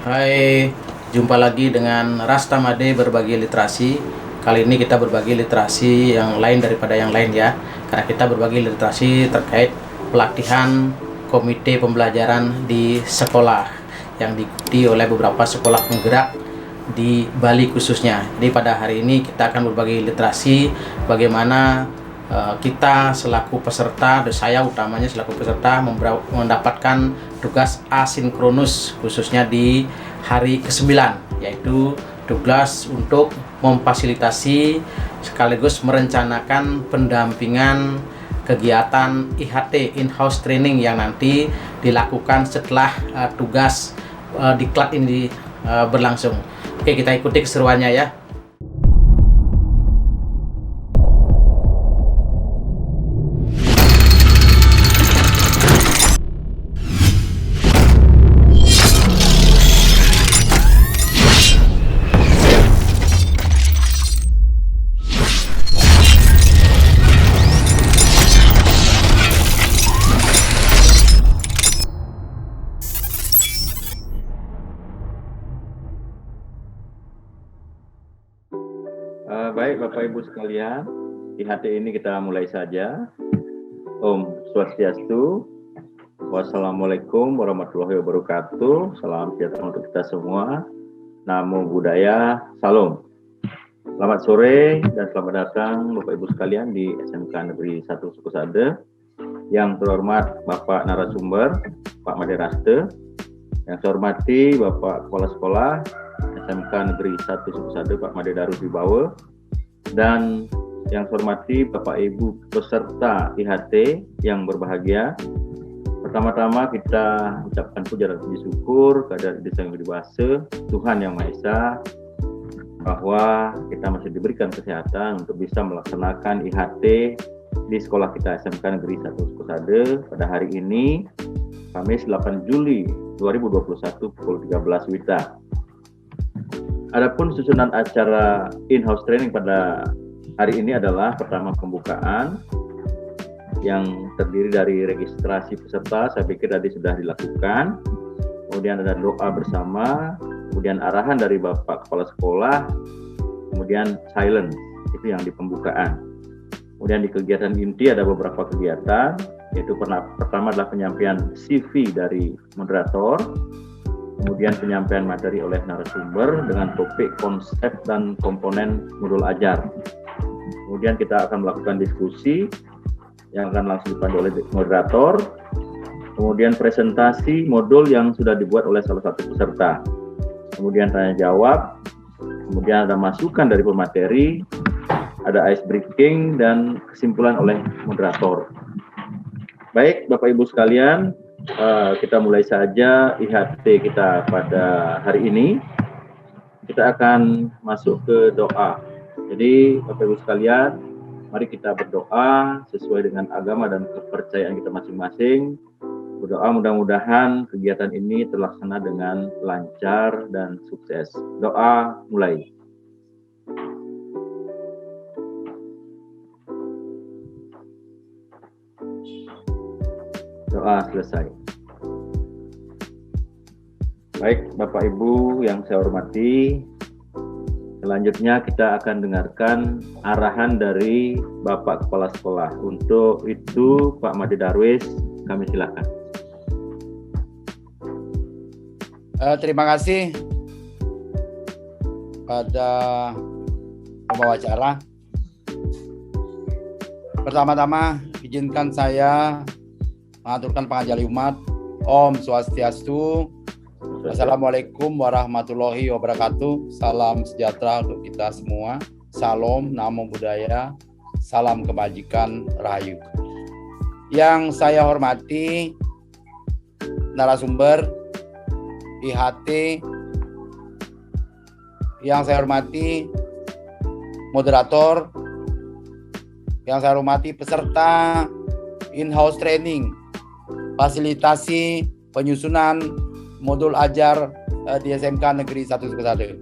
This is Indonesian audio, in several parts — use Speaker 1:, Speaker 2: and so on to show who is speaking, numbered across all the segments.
Speaker 1: Hai, jumpa lagi dengan Rasta Made berbagi literasi. Kali ini kita berbagi literasi yang lain daripada yang lain ya. Karena kita berbagi literasi terkait pelatihan komite pembelajaran di sekolah yang diikuti oleh beberapa sekolah penggerak di Bali khususnya. Jadi pada hari ini kita akan berbagi literasi bagaimana kita selaku peserta, dan saya utamanya selaku peserta mendapatkan tugas asinkronus khususnya di hari ke-9, yaitu tugas untuk memfasilitasi sekaligus merencanakan pendampingan kegiatan IHT in-house training yang nanti dilakukan setelah tugas diklat ini berlangsung. Oke, kita ikuti keseruannya ya.
Speaker 2: Baik Bapak Ibu sekalian, IHT ini kita mulai saja. Om Swastiastu, wassalamualaikum warahmatullahi wabarakatuh. Salam sejahtera untuk kita semua. Namo Buddhaya, salam. Selamat sore dan selamat datang Bapak Ibu sekalian di SMK Negeri 1 Sukusade. Yang terhormat Bapak narasumber, Pak Made Raste. Yang saya hormati Bapak Kepala Sekolah SMK Negeri 1 Sukusade, Pak Made Darus Wibawa. Dan yang saya hormati Bapak Ibu peserta IHT yang berbahagia. Pertama-tama kita ucapkan puja dan puji syukur kepada Desa Yang Dibahasa, Tuhan Yang Maha Esa, bahwa kita masih diberikan kesehatan untuk bisa melaksanakan IHT di sekolah kita SMK Negeri 1 Sukusade pada hari ini, Kamis 8 Juli 2021 pukul 13 WITA. Adapun susunan acara in-house training pada hari ini adalah pertama pembukaan yang terdiri dari registrasi peserta, saya pikir tadi sudah dilakukan. Kemudian ada doa bersama, kemudian arahan dari Bapak Kepala Sekolah, kemudian silence, itu yang di pembukaan. Kemudian di kegiatan inti ada beberapa kegiatan, yaitu pertama adalah penyampaian CV dari moderator, kemudian penyampaian materi oleh narasumber dengan topik konsep dan komponen modul ajar. Kemudian kita akan melakukan diskusi yang akan langsung dipandu oleh moderator. Kemudian presentasi modul yang sudah dibuat oleh salah satu peserta. Kemudian tanya jawab. Kemudian ada masukan dari pemateri, ada ice breaking dan kesimpulan oleh moderator. Baik, Bapak Ibu sekalian, kita mulai saja IHT kita pada hari ini. Kita akan masuk ke doa. Jadi Bapak Ibu sekalian, mari kita berdoa sesuai dengan agama dan kepercayaan kita masing-masing. Berdoa mudah-mudahan kegiatan ini terlaksana dengan lancar dan sukses. Doa mulai. Doa selesai. Baik, Bapak Ibu yang saya hormati, selanjutnya kita akan dengarkan arahan dari Bapak Kepala Sekolah. Untuk itu, Pak Made Darwis, kami silakan.
Speaker 3: Terima kasih pada pembawa acara. Pertama-tama, izinkan saya mengaturkan pengajari umat. Om Swastiastu. Assalamualaikum warahmatullahi wabarakatuh. Salam sejahtera untuk kita semua. Salam, namo buddhaya, salam kebajikan, rahayu. Yang saya hormati narasumber IHT, yang saya hormati moderator, yang saya hormati peserta in-house training, fasilitasi penyusunan modul ajar di SMK Negeri 1 Sukusade.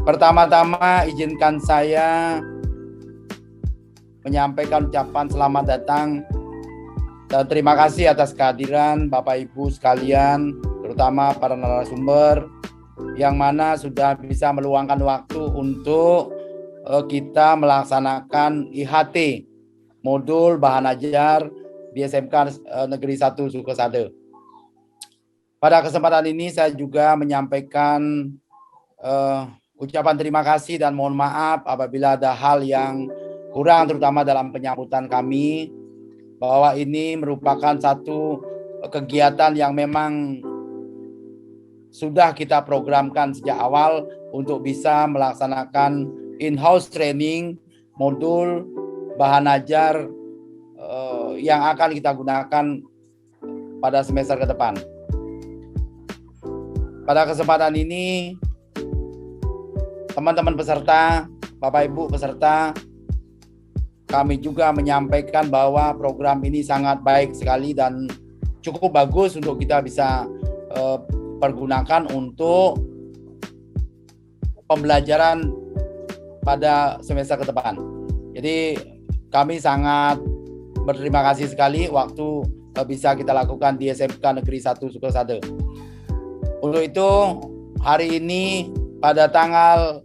Speaker 3: Pertama-tama izinkan saya menyampaikan ucapan selamat datang dan terima kasih atas kehadiran Bapak Ibu sekalian, terutama para narasumber yang mana sudah bisa meluangkan waktu untuk kita melaksanakan IHT modul bahan ajar di SMK Negeri 1 Sukesade. Pada kesempatan ini saya juga menyampaikan ucapan terima kasih dan mohon maaf apabila ada hal yang kurang terutama dalam penyambutan kami, bahwa ini merupakan satu kegiatan yang memang sudah kita programkan sejak awal untuk bisa melaksanakan in-house training modul bahan ajar yang akan kita gunakan pada semester ke depan. Pada kesempatan ini, teman-teman peserta, Bapak Ibu peserta, kami juga menyampaikan bahwa program ini sangat baik sekali dan cukup bagus untuk kita bisa pergunakan untuk pembelajaran pada semester ke depan. Jadi kami sangat berterima kasih sekali waktu bisa kita lakukan di SMK Negeri 1 Sukesade. Untuk itu hari ini pada tanggal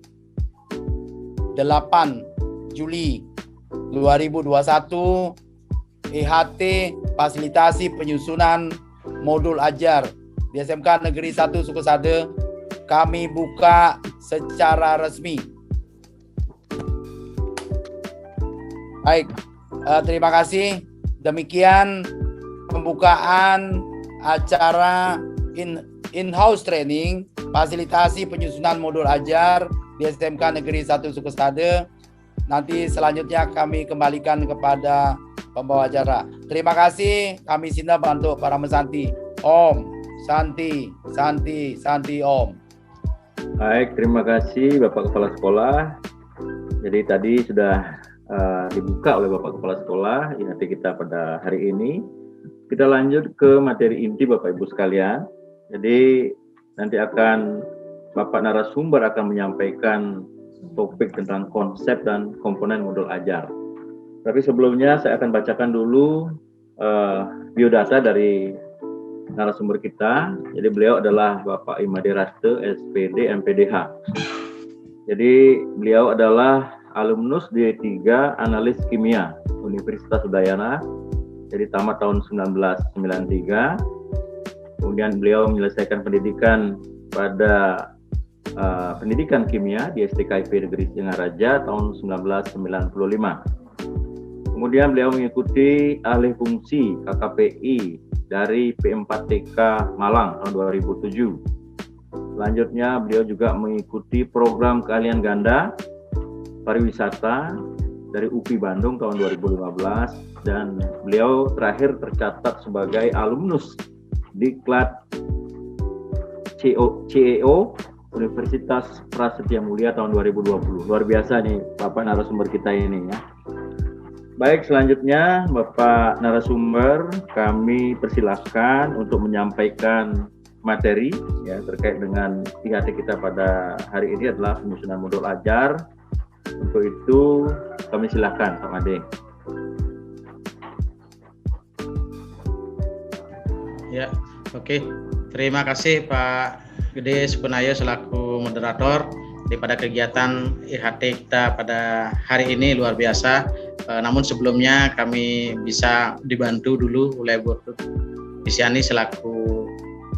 Speaker 3: 8 Juli 2021 IHT fasilitasi penyusunan modul ajar di SMK Negeri 1 Sukesade kami buka secara resmi. Baik, terima kasih. Demikian pembukaan acara in-house training fasilitasi penyusunan modul ajar di SMK Negeri 1 Sukesade. Nanti selanjutnya kami kembalikan kepada pembawa acara. Terima kasih. Kami Sinda bantu para mesanti. Om Santi, Santi, Santi Om.
Speaker 2: Baik, terima kasih Bapak Kepala Sekolah. Jadi tadi sudah dibuka oleh Bapak Kepala Sekolah IHT kita pada hari ini. Kita lanjut ke materi inti Bapak Ibu sekalian. Jadi nanti akan Bapak narasumber akan menyampaikan topik tentang konsep dan komponen modul ajar. Tapi sebelumnya saya akan bacakan dulu biodata dari narasumber kita. Jadi beliau adalah Bapak Imade Raste, SPD, MPDH. Jadi beliau adalah alumnus D3 Analis Kimia Universitas Udayana. Jadi tamat tahun 1993. Kemudian beliau menyelesaikan pendidikan pada pendidikan kimia di STKIP Negeri Singaraja tahun 1995. Kemudian beliau mengikuti alih fungsi KKPI dari P4TK Malang tahun 2007. Selanjutnya beliau juga mengikuti program keahlian ganda pariwisata dari UPI Bandung tahun 2015 dan beliau terakhir tercatat sebagai alumnus Diklat CEO Universitas Prasetya Mulia tahun 2020. Luar biasa nih Bapak narasumber kita ini ya. Baik, selanjutnya Bapak narasumber kami persilahkan untuk menyampaikan materi ya terkait dengan IHT kita pada hari ini adalah penyusunan modul ajar. Untuk itu kami silakan Pak Made.
Speaker 1: Ya, oke. Terima kasih Pak Gede Sukunayo selaku moderator daripada kegiatan IHT kita pada hari ini luar biasa. Namun sebelumnya kami bisa dibantu dulu oleh Bu Disiani selaku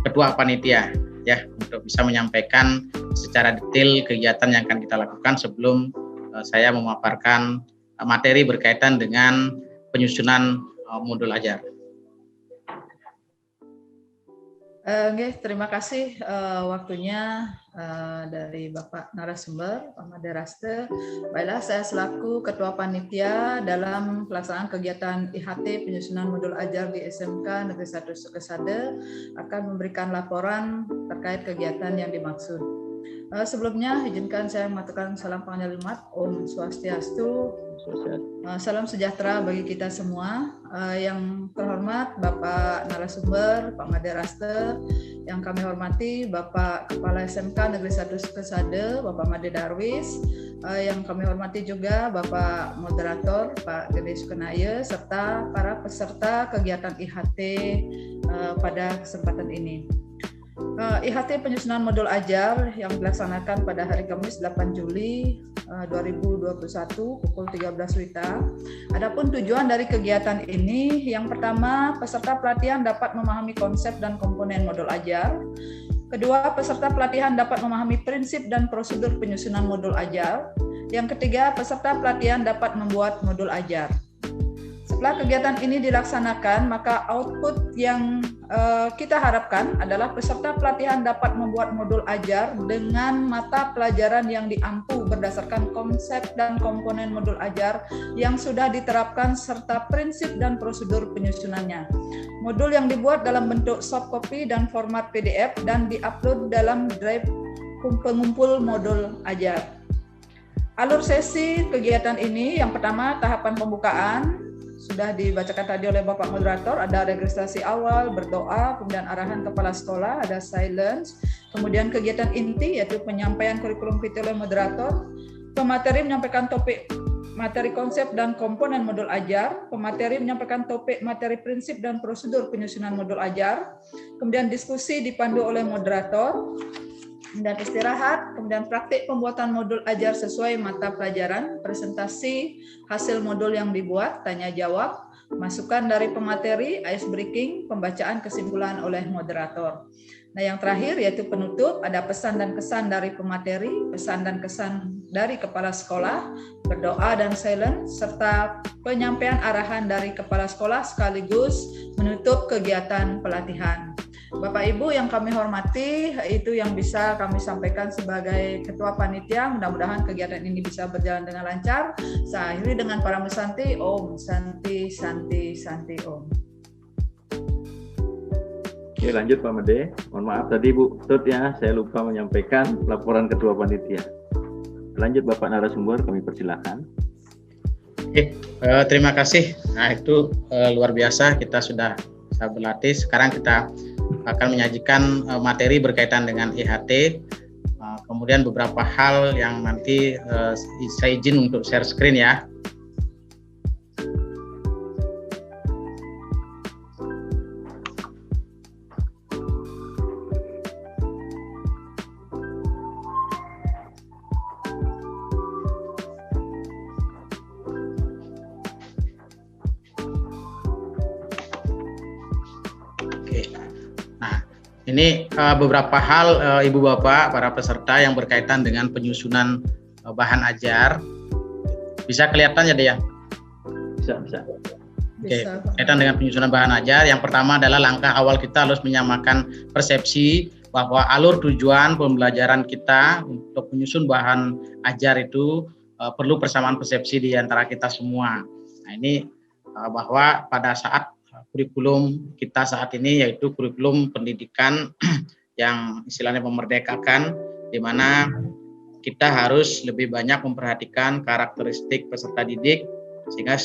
Speaker 1: Ketua Panitia ya untuk bisa menyampaikan secara detail kegiatan yang akan kita lakukan sebelum saya memaparkan materi berkaitan dengan penyusunan modul ajar.
Speaker 4: Terima kasih waktunya dari Bapak narasumber, Pak Made Raste. Baiklah, saya selaku Ketua Panitia dalam pelaksanaan kegiatan IHT penyusunan modul ajar di SMK Negeri 1 Sukesade akan memberikan laporan terkait kegiatan yang dimaksud. Sebelumnya izinkan saya mengatakan salam pengalaman Om Swastiastu, salam sejahtera bagi kita semua. Yang terhormat Bapak narasumber, Pak Made Raste, yang kami hormati Bapak Kepala SMK Negeri 1 Sukesade, Bapak Made Darwis, yang kami hormati juga Bapak Moderator, Pak Gede Sukunayo, serta para peserta kegiatan IHT pada kesempatan ini. IHT penyusunan modul ajar yang dilaksanakan pada hari Kamis 8 Juli 2021 pukul 13 WITA. Adapun tujuan dari kegiatan ini, yang pertama, peserta pelatihan dapat memahami konsep dan komponen modul ajar. Kedua, peserta pelatihan dapat memahami prinsip dan prosedur penyusunan modul ajar. Yang ketiga, peserta pelatihan dapat membuat modul ajar. Setelah kegiatan ini dilaksanakan, maka output yang kita harapkan adalah peserta pelatihan dapat membuat modul ajar dengan mata pelajaran yang diampu berdasarkan konsep dan komponen modul ajar yang sudah diterapkan serta prinsip dan prosedur penyusunannya. Modul yang dibuat dalam bentuk soft copy dan format PDF dan diupload dalam drive pengumpul modul ajar. Alur sesi kegiatan ini, yang pertama tahapan pembukaan, sudah dibacakan tadi oleh Bapak Moderator, ada registrasi awal, berdoa, kemudian arahan kepala sekolah, ada silence, kemudian kegiatan inti yaitu penyampaian kurikulum PT oleh moderator, pemateri menyampaikan topik materi konsep dan komponen modul ajar, pemateri menyampaikan topik materi prinsip dan prosedur penyusunan modul ajar, kemudian diskusi dipandu oleh moderator, dan istirahat, kemudian praktik pembuatan modul ajar sesuai mata pelajaran, presentasi hasil modul yang dibuat, tanya jawab, masukan dari pemateri, ice breaking, pembacaan kesimpulan oleh moderator. Nah, yang terakhir yaitu penutup, ada pesan dan kesan dari pemateri, pesan dan kesan dari kepala sekolah, berdoa dan silent, serta penyampaian arahan dari kepala sekolah sekaligus menutup kegiatan pelatihan. Bapak Ibu yang kami hormati, itu yang bisa kami sampaikan sebagai Ketua Panitia. Mudah-mudahan kegiatan ini bisa berjalan dengan lancar. Saya akhiri dengan para Santi, Om, Santi, Santi, Santi, Om.
Speaker 2: Oke, lanjut Pak Made. Mohon maaf tadi Bu Tut ya, saya lupa menyampaikan laporan Ketua Panitia. Lanjut Bapak narasumber, kami persilakan.
Speaker 1: Oke, terima kasih. Nah, itu luar biasa, kita sudah berlatih. Sekarang kita akan menyajikan materi berkaitan dengan IHT, kemudian beberapa hal yang nanti saya izin untuk share screen ya. Ini beberapa hal Ibu Bapak, para peserta yang berkaitan dengan penyusunan bahan ajar. Bisa kelihatan ya, Dea?
Speaker 2: Bisa.
Speaker 1: Oke, berkaitan dengan penyusunan bahan ajar. Yang pertama adalah langkah awal kita harus menyamakan persepsi bahwa alur tujuan pembelajaran kita untuk menyusun bahan ajar itu perlu persamaan persepsi di antara kita semua. Nah, ini bahwa pada saat kurikulum kita saat ini yaitu kurikulum pendidikan yang istilahnya memerdekakan, di mana kita harus lebih banyak memperhatikan karakteristik peserta didik sehingga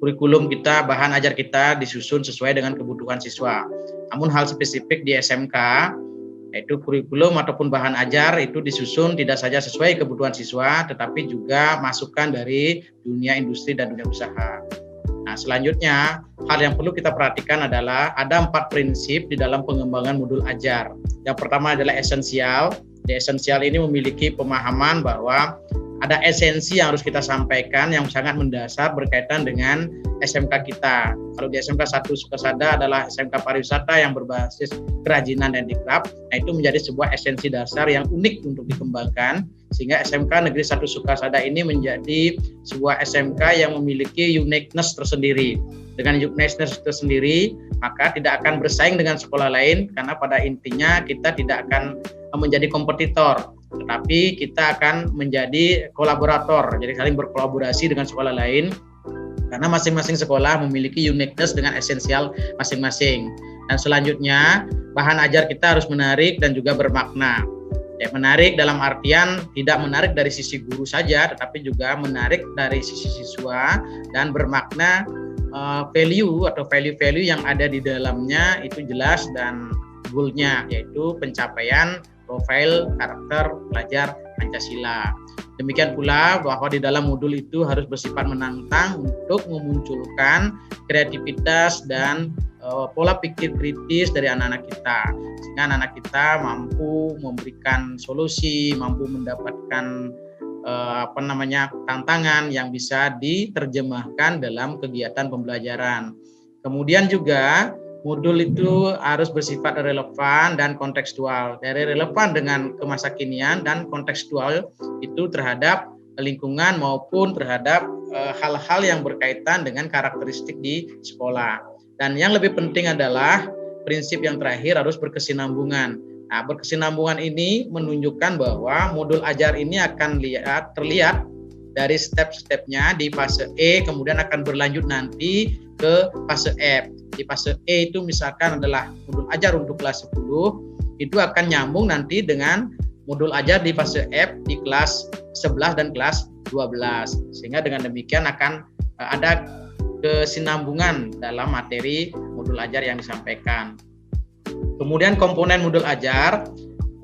Speaker 1: kurikulum kita, bahan ajar kita disusun sesuai dengan kebutuhan siswa. Namun hal spesifik di SMK yaitu kurikulum ataupun bahan ajar itu disusun tidak saja sesuai kebutuhan siswa tetapi juga masukan dari dunia industri dan dunia usaha. Nah, selanjutnya, hal yang perlu kita perhatikan adalah ada 4 prinsip di dalam pengembangan modul ajar. Yang pertama adalah esensial. Di esensial ini memiliki pemahaman bahwa ada esensi yang harus kita sampaikan yang sangat mendasar berkaitan dengan SMK kita. Kalau di SMK 1 Sukasada adalah SMK pariwisata yang berbasis kerajinan dan handicraft. Nah, itu menjadi sebuah esensi dasar yang unik untuk dikembangkan, sehingga SMK Negeri 1 Sukasada ini menjadi sebuah SMK yang memiliki uniqueness tersendiri. Dengan uniqueness tersendiri, maka tidak akan bersaing dengan sekolah lain, karena pada intinya kita tidak akan menjadi kompetitor, tetapi kita akan menjadi kolaborator, jadi saling berkolaborasi dengan sekolah lain, karena masing-masing sekolah memiliki uniqueness dengan esensial masing-masing. Dan selanjutnya, bahan ajar kita harus menarik dan juga bermakna. Ya, menarik dalam artian tidak menarik dari sisi guru saja, tetapi juga menarik dari sisi siswa dan bermakna value atau value-value yang ada di dalamnya itu jelas dan goal-nya, yaitu pencapaian profil karakter pelajar Pancasila. Demikian pula bahwa di dalam modul itu harus bersifat menantang untuk memunculkan kreativitas dan pola pikir kritis dari anak-anak kita, sehingga anak-anak kita mampu memberikan solusi, mampu mendapatkan tantangan yang bisa diterjemahkan dalam kegiatan pembelajaran. Kemudian juga modul itu harus bersifat relevan dan kontekstual. Dari relevan dengan kemasa kinian dan kontekstual itu terhadap lingkungan maupun terhadap hal-hal yang berkaitan dengan karakteristik di sekolah. Dan yang lebih penting adalah prinsip yang terakhir harus berkesinambungan. Nah, berkesinambungan ini menunjukkan bahwa modul ajar ini akan terlihat dari step-stepnya di fase E, kemudian akan berlanjut nanti ke fase F. Di fase E itu misalkan adalah modul ajar untuk kelas 10, itu akan nyambung nanti dengan modul ajar di fase F di kelas 11 dan kelas 12. Sehingga dengan demikian akan ada kesinambungan dalam materi modul ajar yang disampaikan. Kemudian komponen modul ajar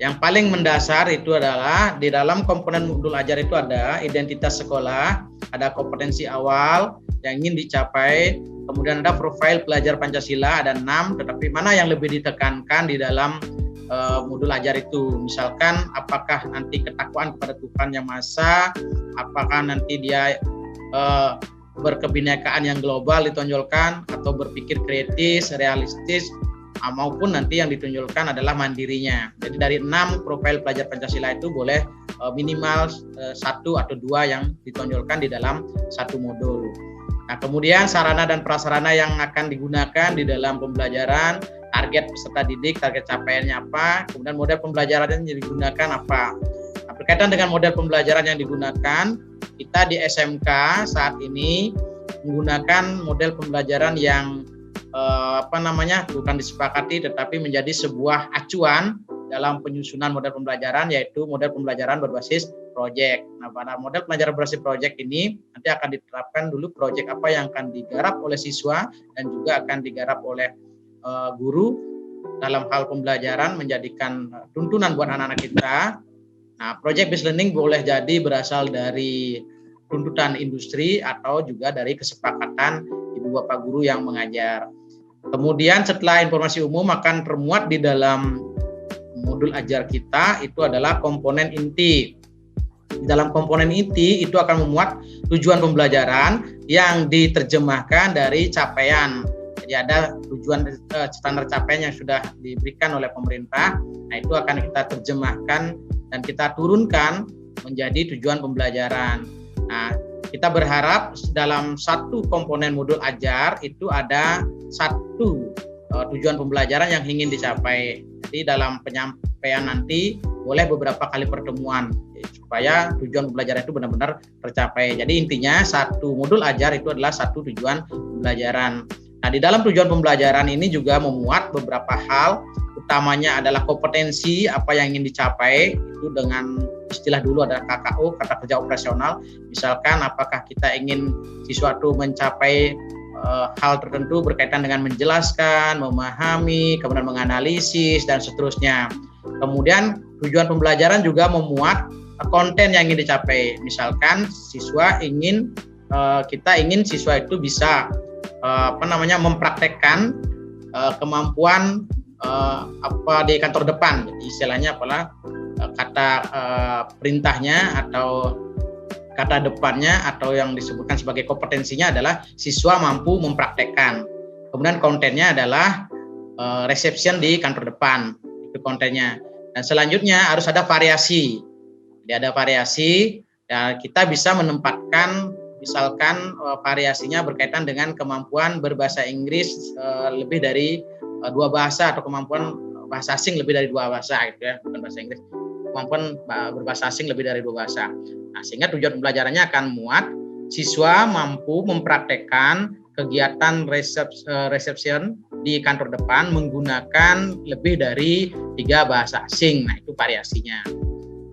Speaker 1: yang paling mendasar itu adalah di dalam komponen modul ajar itu ada identitas sekolah, ada kompetensi awal yang ingin dicapai, kemudian ada profil pelajar Pancasila, ada 6, tetapi mana yang lebih ditekankan di dalam modul ajar itu. Misalkan apakah nanti ketakwaan kepada Tuhan Yang Maha Esa, apakah nanti dia berkebinekaan yang global ditonjolkan, atau berpikir kritis, realistis, maupun nanti yang ditunjukkan adalah mandirinya. Jadi dari 6 profil pelajar Pancasila itu boleh minimal 1 atau 2 yang ditonjolkan di dalam satu modul. Nah, kemudian sarana dan prasarana yang akan digunakan di dalam pembelajaran, target peserta didik, target capaiannya apa, kemudian model pembelajaran yang digunakan apa. Nah, berkaitan dengan model pembelajaran yang digunakan, kita di SMK saat ini menggunakan model pembelajaran yang bukan disepakati tetapi menjadi sebuah acuan dalam penyusunan model pembelajaran, yaitu model pembelajaran berbasis proyek. Nah, pada model pembelajaran berbasis proyek ini nanti akan diterapkan dulu proyek apa yang akan digarap oleh siswa dan juga akan digarap oleh guru dalam hal pembelajaran, menjadikan tuntunan buat anak-anak kita. Nah, project based learning boleh jadi berasal dari tuntutan industri atau juga dari kesepakatan ibu bapak guru yang mengajar. Kemudian setelah informasi umum akan termuat di dalam modul ajar kita itu adalah komponen inti. Di dalam komponen inti itu akan memuat tujuan pembelajaran yang diterjemahkan dari capaian. Jadi ada tujuan standar capaian yang sudah diberikan oleh pemerintah. Nah, itu akan kita terjemahkan dan kita turunkan menjadi tujuan pembelajaran. Nah, kita berharap dalam satu komponen modul ajar itu ada satu tujuan pembelajaran yang ingin dicapai. Jadi dalam penyampaian nanti boleh beberapa kali pertemuan supaya tujuan pembelajaran itu benar-benar tercapai. Jadi intinya satu modul ajar itu adalah satu tujuan pembelajaran. Nah, di dalam tujuan pembelajaran ini juga memuat beberapa hal, utamanya adalah kompetensi apa yang ingin dicapai, itu dengan istilah dulu ada KKO, kata kerja operasional. Misalkan apakah kita ingin siswa itu mencapai hal tertentu berkaitan dengan menjelaskan, memahami, kemudian menganalisis, dan seterusnya. Kemudian tujuan pembelajaran juga memuat konten yang ingin dicapai. Misalkan kita ingin siswa itu bisa mempraktekkan kemampuan di kantor depan. Jadi istilahnya apalah kata perintahnya atau kata depannya atau yang disebutkan sebagai kompetensinya adalah siswa mampu mempraktekkan. Kemudian kontennya adalah reception di kantor depan, itu kontennya. Dan selanjutnya harus ada variasi. Jadi ada variasi, dan kita bisa menempatkan misalkan variasinya berkaitan dengan kemampuan berbahasa Inggris lebih dari 2 bahasa atau kemampuan bahasa asing lebih dari 2 bahasa gitu ya, bukan bahasa Inggris. Kemampuan berbahasa asing lebih dari 2 bahasa. Nah, sehingga tujuan pembelajarannya akan muat siswa mampu mempraktekkan kegiatan reception di kantor depan menggunakan lebih dari 3 bahasa asing. Nah, itu variasinya.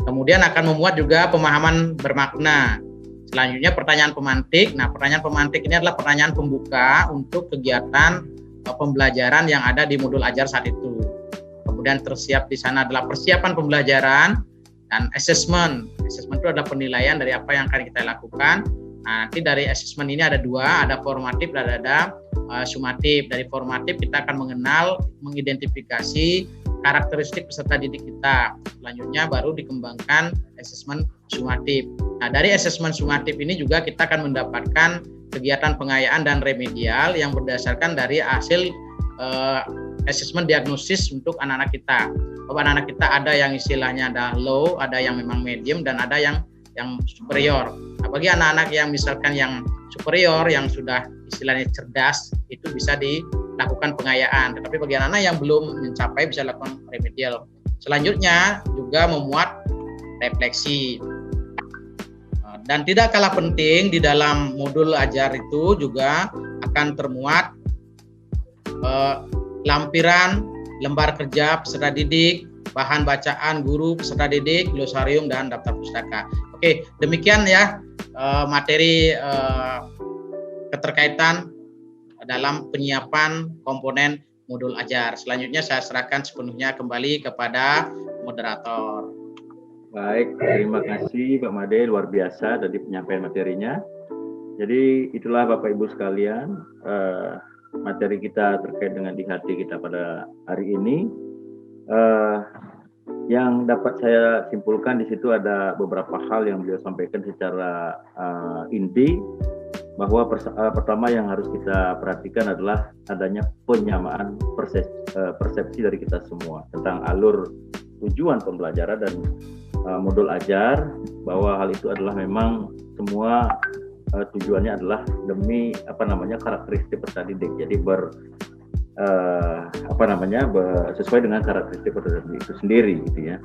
Speaker 1: Kemudian akan memuat juga pemahaman bermakna. Selanjutnya pertanyaan pemantik. Nah, pertanyaan pemantik ini adalah pertanyaan pembuka untuk kegiatan pembelajaran yang ada di modul ajar saat itu. Kemudian tersiap di sana adalah persiapan pembelajaran dan assessment. Assessment itu adalah penilaian dari apa yang akan kita lakukan. Nah, nanti dari asesmen ini ada dua, ada formatif dan ada sumatif. Dari formatif kita akan mengidentifikasi karakteristik peserta didik kita. Selanjutnya baru dikembangkan asesmen sumatif. Nah, dari asesmen sumatif ini juga kita akan mendapatkan kegiatan pengayaan dan remedial yang berdasarkan dari hasil asesmen diagnosis untuk anak-anak kita. Bahwa anak-anak kita ada yang istilahnya ada low, ada yang memang medium, dan ada yang superior. Nah, bagi anak-anak yang misalkan yang superior, yang sudah istilahnya cerdas, itu bisa dilakukan pengayaan. Tetapi bagi anak-anak yang belum mencapai bisa lakukan remedial. Selanjutnya juga memuat refleksi. Dan tidak kalah penting di dalam modul ajar itu juga akan termuat lampiran, lembar kerja peserta didik, bahan bacaan guru peserta didik, glosarium, dan daftar pustaka. Oke, demikian ya materi keterkaitan dalam penyiapan komponen modul ajar. Selanjutnya saya serahkan sepenuhnya kembali kepada moderator.
Speaker 2: Baik, terima kasih Pak Made, luar biasa dari penyampaian materinya. Jadi itulah Bapak Ibu sekalian, materi kita terkait dengan IHT kita pada hari ini. Yang dapat saya simpulkan di situ ada beberapa hal yang beliau sampaikan secara inti, bahwa pertama yang harus kita perhatikan adalah adanya penyamaan persepsi dari kita semua tentang alur tujuan pembelajaran dan modul ajar, bahwa hal itu adalah memang semua tujuannya adalah demi karakteristik peserta didik. Jadi sesuai dengan karakteristik peserta didik itu sendiri gitu ya.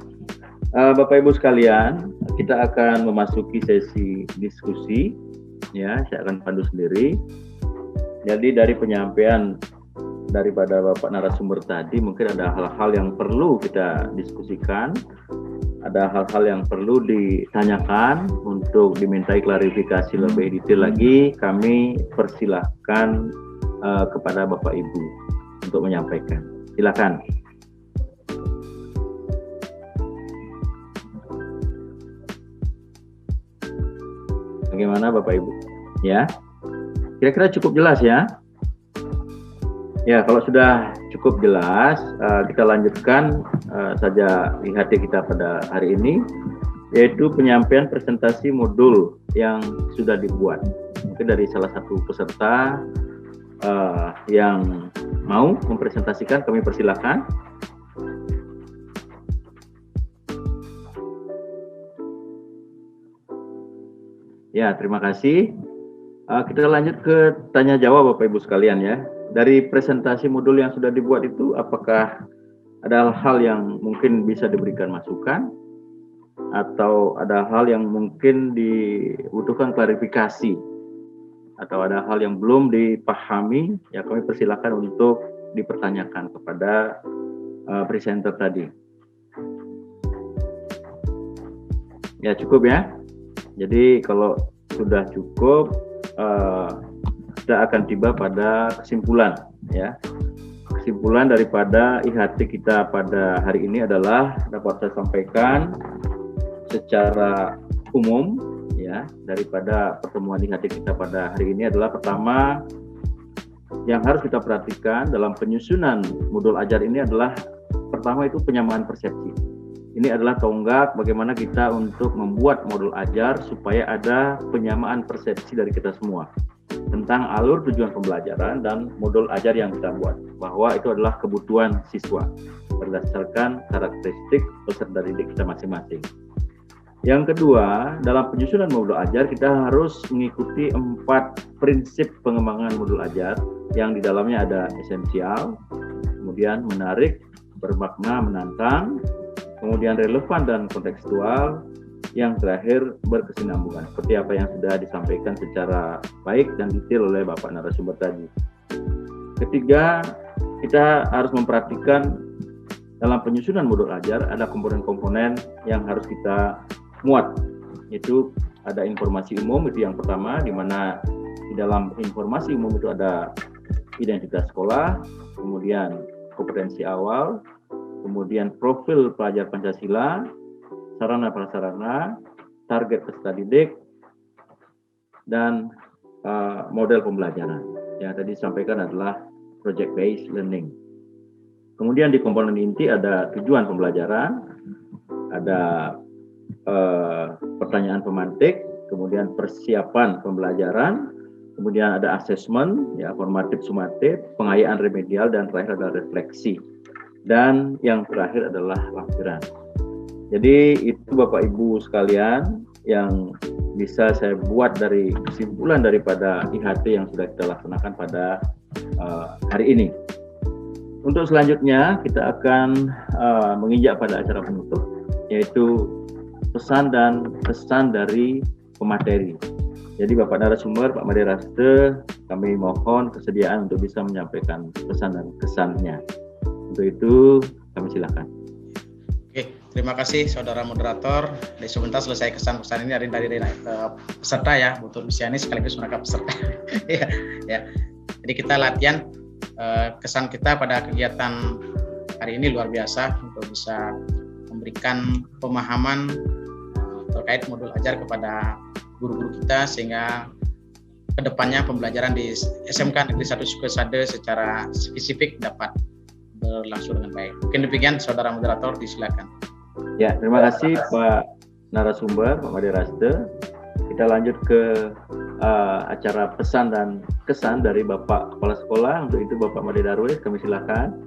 Speaker 2: Bapak Ibu sekalian, kita akan memasuki sesi diskusi ya, saya akan pandu sendiri. Jadi dari penyampaian daripada Bapak narasumber tadi mungkin ada hal-hal yang perlu kita diskusikan, ada hal-hal yang perlu ditanyakan untuk dimintai klarifikasi lebih detail lagi. Kami persilahkan kepada Bapak Ibu untuk menyampaikan. Silakan. Bagaimana Bapak Ibu? Ya, kira-kira cukup jelas ya? Ya, kalau sudah cukup jelas, kita lanjutkan saja IHT kita pada hari ini, yaitu penyampaian presentasi modul yang sudah dibuat. Mungkin dari salah satu peserta yang mau mempresentasikan, kami persilakan. Ya, terima kasih. Kita lanjut ke tanya jawab Bapak Ibu sekalian ya. Dari presentasi modul yang sudah dibuat itu, apakah ada hal yang mungkin bisa diberikan masukan, atau ada hal yang mungkin dibutuhkan klarifikasi, atau ada hal yang belum dipahami, ya kami persilakan untuk dipertanyakan kepada presenter tadi. Ya, cukup ya. Jadi kalau sudah cukup, kita akan tiba pada kesimpulan ya. Kesimpulan daripada IHT kita pada hari ini adalah dapat saya sampaikan secara umum ya, daripada pertemuan IHT kita pada hari ini adalah, pertama yang harus kita perhatikan dalam penyusunan modul ajar ini adalah, pertama itu penyamaan persepsi. Ini adalah tonggak bagaimana kita untuk membuat modul ajar supaya ada penyamaan persepsi dari kita semua tentang alur tujuan pembelajaran dan modul ajar yang kita buat, bahwa itu adalah kebutuhan siswa berdasarkan karakteristik peserta didik kita masing-masing. Yang kedua, dalam penyusunan modul ajar kita harus mengikuti 4 prinsip pengembangan modul ajar yang di dalamnya ada esensial, kemudian menarik, bermakna, menantang, kemudian relevan dan kontekstual, yang terakhir berkesinambungan, seperti apa yang sudah disampaikan secara baik dan detail oleh Bapak narasumber tadi. Ketiga, kita harus memperhatikan dalam penyusunan modul ajar ada komponen-komponen yang harus kita muat, yaitu ada informasi umum, itu yang pertama, di mana di dalam informasi umum itu ada identitas sekolah, kemudian kompetensi awal, kemudian profil pelajar Pancasila, sarana prasarana, target peserta didik, dan model pembelajaran. Yang tadi disampaikan adalah project based learning. Kemudian di komponen inti ada tujuan pembelajaran, ada pertanyaan pemantik, kemudian persiapan pembelajaran, kemudian ada assessment, ya, formatif, sumatif, pengayaan remedial, dan terakhir adalah refleksi. Dan yang terakhir adalah lampiran. Jadi itu Bapak Ibu sekalian yang bisa saya buat dari kesimpulan daripada IHT yang sudah kita laksanakan pada hari ini. Untuk selanjutnya kita akan menginjak pada acara penutup, yaitu pesan dan kesan dari pemateri. Jadi Bapak narasumber, Pak Made Raste, kami mohon kesediaan untuk bisa menyampaikan pesan dan kesannya. Untuk itu kami silakan.
Speaker 1: Oke, terima kasih saudara moderator. Dari sebentar selesai kesan-pesan ini dari peserta ya, Bu Luciani sekaligus mereka peserta. ya. Jadi kita latihan kesan kita pada kegiatan hari ini luar biasa untuk bisa memberikan pemahaman terkait modul ajar kepada guru-guru kita sehingga kedepannya pembelajaran di SMK Negeri 1 Sukesade secara spesifik dapat berlangsung dengan baik. Mungkin demikian saudara moderator, disilakan.
Speaker 2: Ya, terima kasih Pak narasumber, Pak Made Raste. Kita lanjut ke acara pesan dan kesan dari Bapak Kepala Sekolah. Untuk itu Bapak Made Darwis, kami silakan.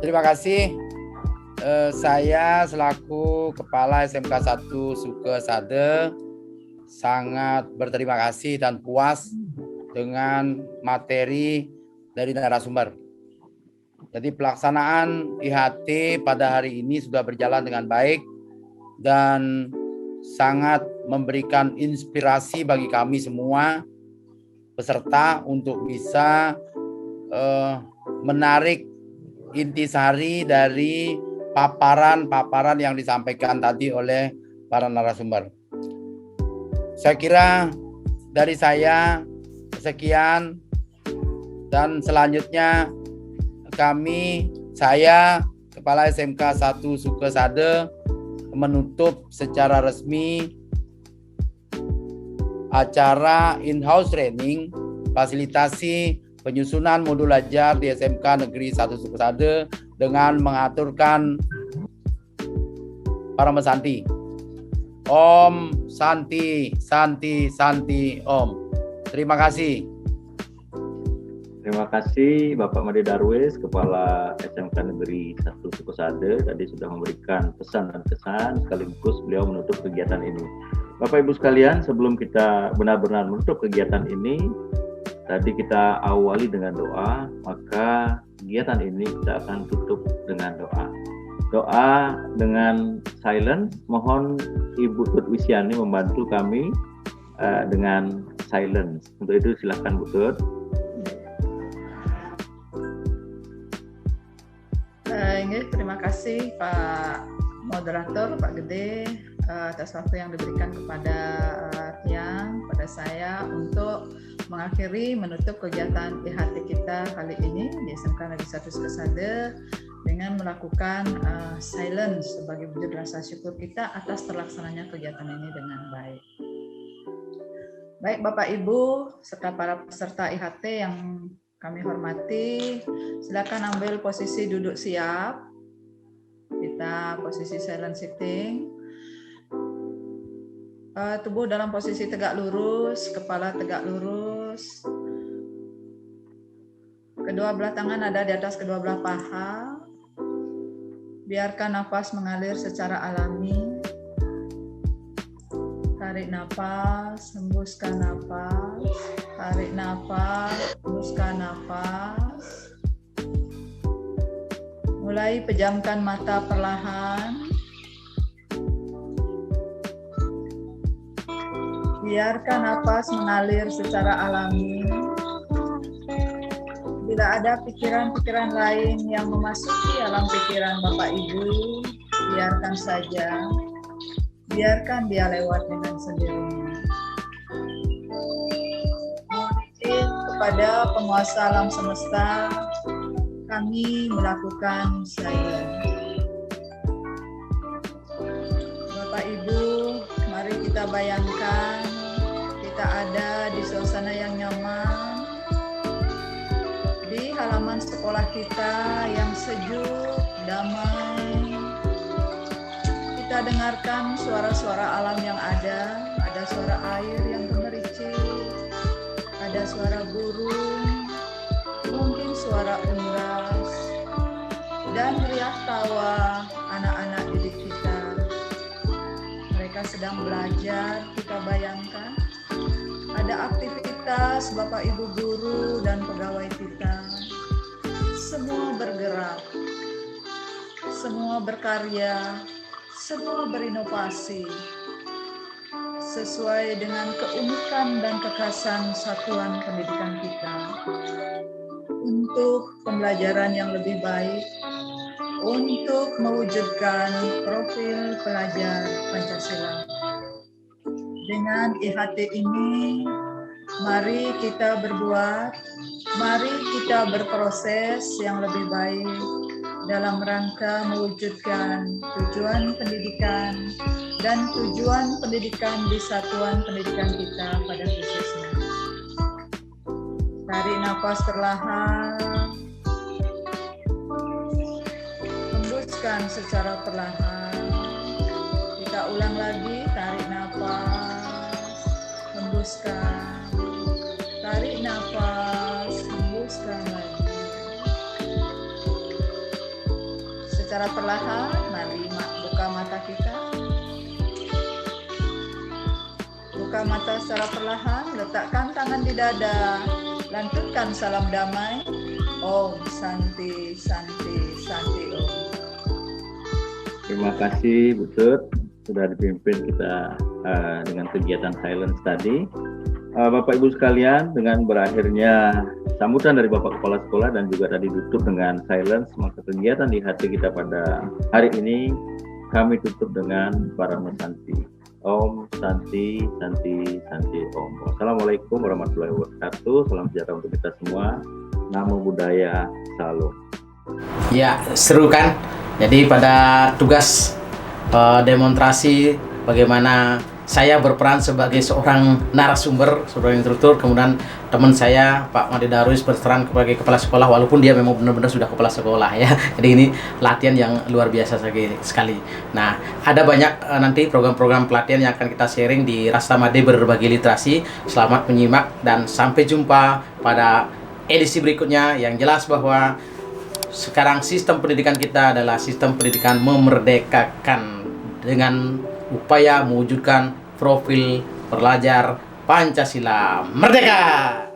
Speaker 3: Terima kasih. Saya selaku Kepala SMK 1 Sukesade sangat berterima kasih dan puas dengan materi dari narasumber. Jadi pelaksanaan IHT pada hari ini sudah berjalan dengan baik dan sangat memberikan inspirasi bagi kami semua peserta untuk bisa menarik intisari dari paparan-paparan yang disampaikan tadi oleh para narasumber. Saya kira dari saya sekian, dan selanjutnya saya Kepala SMK 1 Sukesade menutup secara resmi acara in-house training fasilitasi penyusunan modul ajar di SMK Negeri 1 Sukesade dengan mengaturkan Parama Santi. Om Santi, Santi, Santi, Om. Terima kasih.
Speaker 2: Terima kasih Bapak Made Darwis, Kepala SMK Negeri 1 Sukesade, tadi sudah memberikan pesan dan kesan sekaligus beliau menutup kegiatan ini. Bapak Ibu sekalian, sebelum kita benar-benar menutup kegiatan ini, tadi kita awali dengan doa, maka kegiatan ini kita akan tutup dengan doa. Doa dengan silent, mohon Ibu Tut Wisiani membantu kami dengan silence. Untuk itu silakan Bu Tut.
Speaker 4: Terima kasih Pak Moderator, Pak Gede, atas waktu yang diberikan kepada pada saya untuk mengakhiri menutup kegiatan IHT kita kali ini di SMK Negeri 1 Sukesade dengan melakukan silence sebagai wujud rasa syukur kita atas terlaksananya kegiatan ini dengan baik. Baik Bapak Ibu serta para peserta IHT yang kami hormati, silakan ambil posisi duduk siap. Kita posisi silent sitting. Tubuh dalam posisi tegak lurus, kepala tegak lurus. Kedua belah tangan ada di atas kedua belah paha. Biarkan nafas mengalir secara alami. Tarik nafas, hembuskan nafas. Tarik nafas, hembuskan nafas. Mulai pejamkan mata perlahan. Biarkan nafas mengalir secara alami. Bila ada pikiran-pikiran lain yang memasuki alam pikiran Bapak Ibu, biarkan saja. Biarkan dia lewat dengan sendirinya. Mohon izin kepada penguasa alam semesta, kami melakukan silence. kita bayangkan kita ada di suasana yang nyaman, di halaman sekolah kita yang sejuk, damai. Kita dengarkan suara-suara alam yang ada suara air yang gemericik, ada suara burung, mungkin suara unggas, dan riak tawa anak-anak didik kita. Mereka sedang belajar, kita bayangkan. Ada aktivitas Bapak Ibu guru dan pegawai kita. Semua bergerak, semua berkarya, semua berinovasi sesuai dengan keunikan dan kekhasan satuan pendidikan kita untuk pembelajaran yang lebih baik, untuk mewujudkan profil pelajar Pancasila. Dengan IHT ini, mari kita berbuat, mari kita berproses yang lebih baik dalam rangka mewujudkan tujuan pendidikan dan tujuan pendidikan di satuan pendidikan kita pada khususnya. Tarik nafas perlahan, hembuskan secara perlahan. Kita ulang lagi, tarik nafas, hembuskan, tarik nafas, hembuskan lagi. Secara perlahan, mari buka mata kita. Buka mata secara perlahan, letakkan tangan di dada, lantunkan salam damai. Om Santi Santi Santi Om.
Speaker 2: Terima kasih Bu Tut, sudah dipimpin kita dengan kegiatan silence tadi. Bapak Ibu sekalian, dengan berakhirnya sambutan dari Bapak Kepala Sekolah dan juga tadi tutup dengan silence, maka kegiatan di hati kita pada hari ini kami tutup dengan Parama Santi. Om Santi Santi Santi Om. Wassalamualaikum warahmatullahi wabarakatuh. Salam sejahtera untuk kita semua. Namo Buddhaya, salam.
Speaker 1: Ya, seru kan? Jadi pada tugas demonstrasi bagaimana saya berperan sebagai seorang narasumber, seorang instruktur, kemudian teman saya Pak Made Darwis berperan sebagai kepala sekolah, walaupun dia memang benar-benar sudah kepala sekolah ya. Jadi ini latihan yang luar biasa sekali. Nah, ada banyak nanti program-program pelatihan yang akan kita sharing di Rasta Made Berbagi Literasi. Selamat menyimak dan sampai jumpa pada edisi berikutnya. Yang jelas bahwa sekarang sistem pendidikan kita adalah sistem pendidikan memerdekakan dengan upaya mewujudkan profil pelajar Pancasila Merdeka.